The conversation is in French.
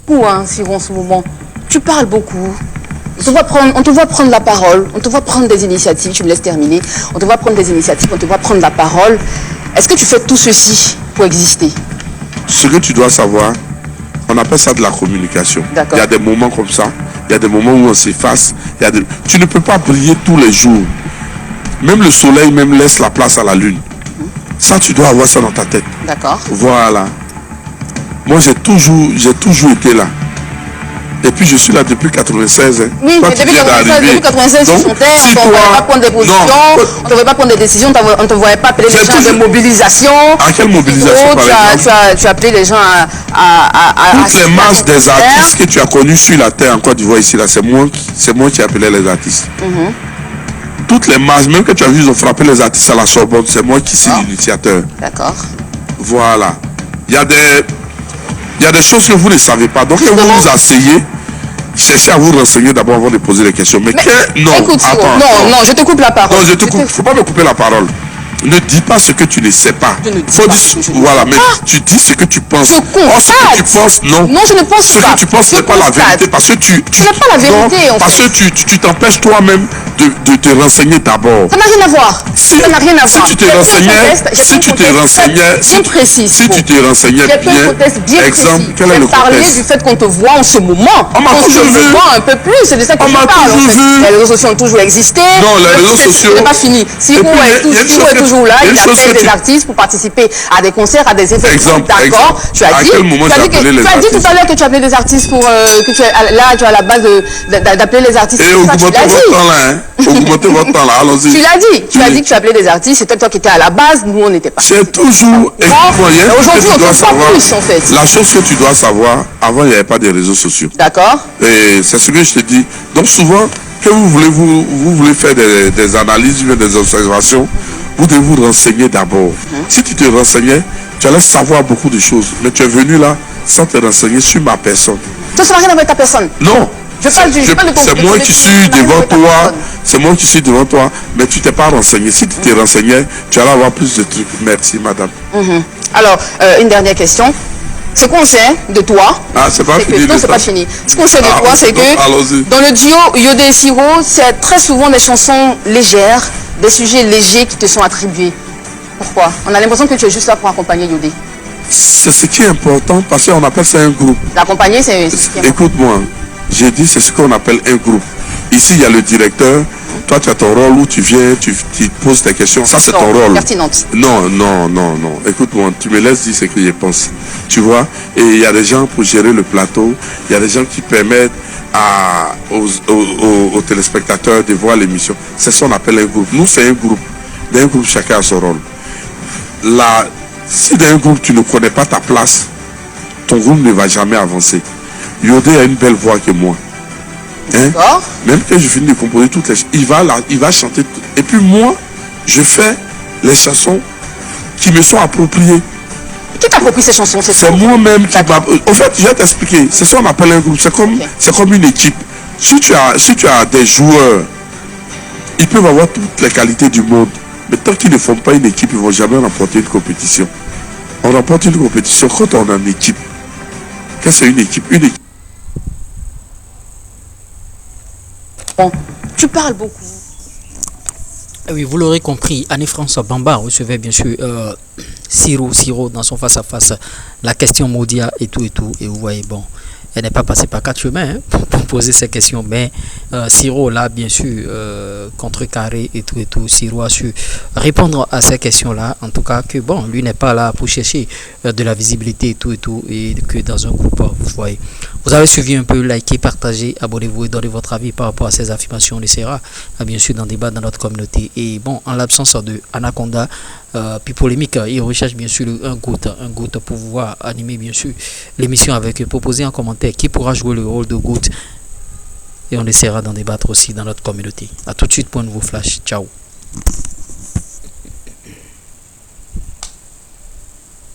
beaucoup, hein, Siro, en ce moment. Tu parles beaucoup. On te voit prendre la parole, on te voit prendre des initiatives, tu me laisses terminer. On te voit prendre des initiatives, on te voit prendre la parole. Est-ce que tu fais tout ceci pour exister? Ce que tu dois savoir, on appelle ça de la communication. Il y a des moments comme ça, il y a des moments où on s'efface. Tu ne peux pas briller tous les jours. Même le soleil même laisse la place à la lune. Ça, tu dois avoir ça dans ta tête. D'accord. Voilà. Moi, j'ai toujours été là. Et puis, je suis là depuis 96. Hein. Oui, mais depuis 96, tu chantais, on ne te voyait pas prendre des positions, on ne te voyait pas prendre des décisions, on ne te voyait pas appeler les gens à des mobilisations. À quelle mobilisation, par exemple? Tu as appelé les gens à toutes les masses des artistes que tu as connus sur la terre en Côte d'Ivoire, ici, là, c'est moi qui appelais les artistes. Toutes les masses, même que tu as vu, ils ont frappé les artistes à la Sorbonne, c'est moi qui suis l'initiateur. D'accord. Voilà. Il y a des choses que vous ne savez pas. Donc, quand vous vous asseyez, cherchez à vous renseigner d'abord avant de poser les questions. Mais non, écoute, non, je te coupe la parole. Non, il ne faut pas me couper la parole. Ne dis pas ce que tu ne sais pas. Voilà, mais tu dis ce que tu penses. Je constate. Ce que tu penses, non. Non, je ne pense pas. Ce pas. que tu penses n'est pas la vérité. Parce que tu n'as pas la vérité, parce que tu t'empêches toi-même de te renseigner d'abord. Ça n'a rien à voir. Ça n'a rien à voir. Si tu te renseignais bien, exemple, quel est le parler du fait qu'on te voit en ce moment. On m'a toujours vu. Un peu plus, c'est de ça que je parle. Les réseaux sociaux ont toujours existé. Non, les réseaux sociaux. C'est pas fini. Siro est toujours là, il appelle des artistes pour participer à des concerts, à des événements. D'accord. Tu as dit tout à l'heure que tu appelais des artistes pour que tu es là, tu as la base d'appeler les artistes. Et augmentez votre temps là, augmentez votre temps là, allons-y. Tu l'as dit. Tu as dit que tu appelais des artistes, c'était toi qui étais à la base, nous on n'était pas. C'est toujours. Aujourd'hui on ne fait pas plus en fait. La chose que tu dois savoir, avant il n'y avait pas de réseaux sociaux. D'accord. Et c'est ce que je te dis. Donc souvent, que vous voulez faire des analyses, des observations, vous devez vous renseigner d'abord. Si tu te renseignais, tu allais savoir beaucoup de choses. Mais tu es venu là sans te renseigner sur ma personne. Ça n'a rien à voir avec ta personne. Non. C'est moi qui suis devant toi. C'est moi qui suis devant toi. Mais tu t'es pas renseigné. Si tu te renseignais, tu allais avoir plus de trucs. Merci, madame. Alors, une dernière question. Ce qu'on sait de toi, c'est pas fini. Non, c'est pas fini. Ce qu'on sait de toi, c'est que dans le duo Yodé et Siro, c'est très souvent des chansons légères, des sujets légers qui te sont attribués. Pourquoi? On a l'impression que tu es juste là pour accompagner Yodé. C'est ce qui est important parce qu'on appelle ça un groupe. L'accompagner, c'est... Écoute-moi, j'ai dit c'est ce qu'on appelle un groupe. Ici, il y a le directeur. Toi, tu as ton rôle où tu viens, tu poses tes questions. Ça, c'est ton rôle. Pertinente. Non. Écoute-moi, tu me laisses dire ce que je pense. Tu vois? Et il y a des gens pour gérer le plateau. Il y a des gens qui permettent aux téléspectateurs de voir l'émission. C'est ce qu'on appelle un groupe. Nous, c'est un groupe. Dans un groupe, chacun a son rôle. Si dans un groupe, tu ne connais pas ta place, ton groupe ne va jamais avancer. Yodé a une belle voix que moi. Hein? Même quand je finis de composer toutes les choses, il va chanter. Et puis moi, je fais les chansons qui me sont appropriées. Qui t'approprie ces chansons? C'est moi-même qui m'approprie. En fait, je vais t'expliquer. C'est ça qu'on appelle un groupe. C'est comme une équipe. Si tu as des joueurs, ils peuvent avoir toutes les qualités du monde. Mais tant qu'ils ne font pas une équipe, ils ne vont jamais remporter une compétition. On remporte une compétition quand on a une équipe. Qu'est-ce que c'est une équipe? Une équipe. Bon, tu parles beaucoup. Oui, vous l'aurez compris, Anne-François Bamba recevait bien sûr Siro dans son face-à-face, la question Modia et tout. Et vous voyez, bon, elle n'est pas passée par 4 chemins pour poser ces questions, mais Siro là, bien sûr, contrecarré et tout. Siro a su répondre à ces questions-là, en tout cas que bon, lui n'est pas là pour chercher de la visibilité et tout, et que dans un groupe, vous voyez. Vous avez suivi un peu, likez, partagez, abonnez-vous et donnez votre avis par rapport à ces affirmations. On essaiera bien sûr d'en débattre dans notre communauté. Et bon, en l'absence de Anaconda, puis polémique, il recherche bien sûr un GOAT pour pouvoir animer bien sûr l'émission avec eux. Proposez en commentaire qui pourra jouer le rôle de GOAT. Et on essaiera d'en débattre aussi dans notre communauté. A tout de suite pour un nouveau flash. Ciao.